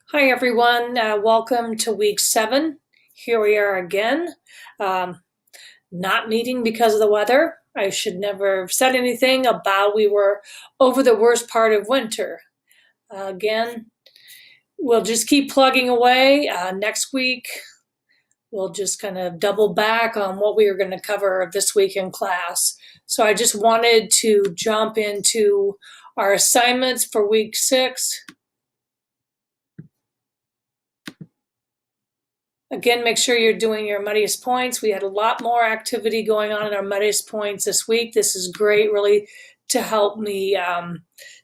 Hi, everyone. Welcome to week 7. Here we are again. Um, Not meeting because of the weather. I should never have said anything about we were over the worst part of winter. Again, we'll just keep plugging away. Next week, we'll just kind of double back on what we were going to cover this week in class. So I just wanted to jump into our assignments for week 6. Again, make sure you're doing your Muddiest Points. We had a lot more activity going on in our Muddiest Points this week. This is great, really, to help me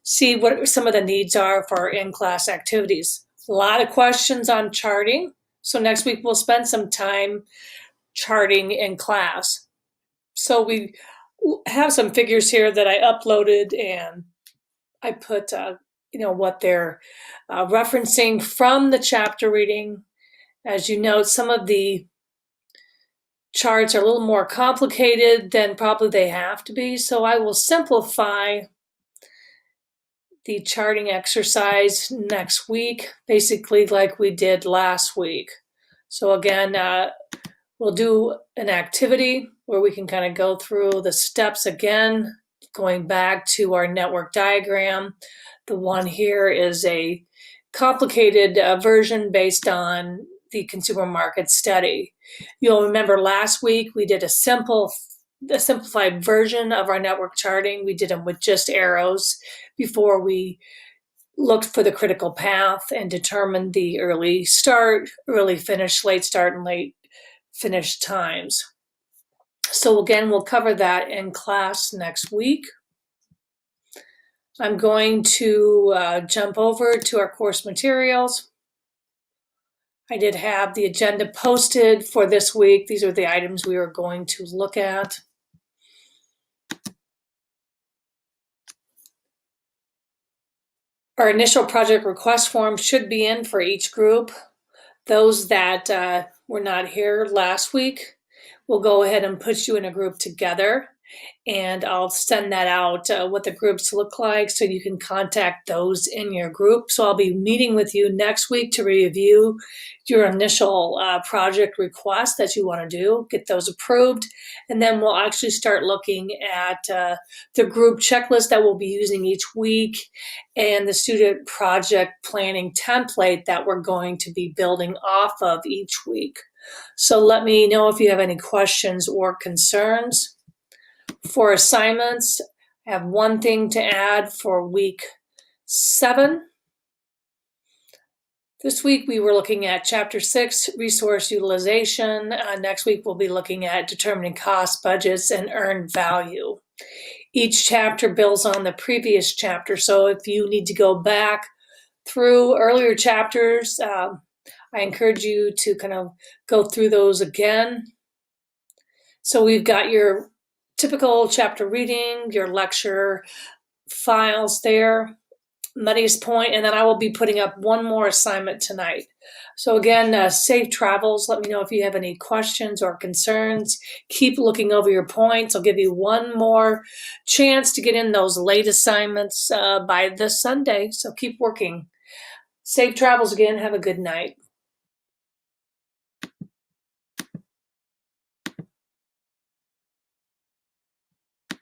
see what some of the needs are for our in-class activities. A lot of questions on charting. So next week we'll spend some time charting in class. So we have some figures here that I uploaded, and I put, what they're referencing from the chapter reading. As you note, some of the charts are a little more complicated than probably they have to be, so I will simplify the charting exercise next week, basically like we did last week. So again, we'll do an activity where we can kind of go through the steps again, going back to our network diagram. The one here is a complicated version based on the consumer market study. You'll remember last week we did a simplified version of our network charting. We did them with just arrows before we looked for the critical path and determined the early start, early finish, late start, and late finish times. So again, we'll cover that in class next week. I'm going to jump over to our course materials. I did have the agenda posted for this week. These are the items we are going to look at. Our initial project request form should be in for each group. Those that were not here last week, we'll go ahead and put you in a group together, and I'll send that out, what the groups look like, so you can contact those in your group. So I'll be meeting with you next week to review your initial project request that you want to do, get those approved, and then we'll actually start looking at the group checklist that we'll be using each week and the student project planning template that we're going to be building off of each week. So let me know if you have any questions or concerns. For assignments, I have one thing to add for week 7. This week we were looking at Chapter 6, resource utilization. Next week we'll be looking at determining cost, budgets, and earned value. Each chapter builds on the previous chapter, so if you need to go back through earlier chapters, I encourage you to kind of go through those again. So we've got your typical chapter reading, your lecture files there, Muddiest Point, and then I will be putting up one more assignment tonight. So again, safe travels. Let me know if you have any questions or concerns. Keep looking over your points. I'll give you one more chance to get in those late assignments by this Sunday, so keep working. Safe travels again. Have a good night.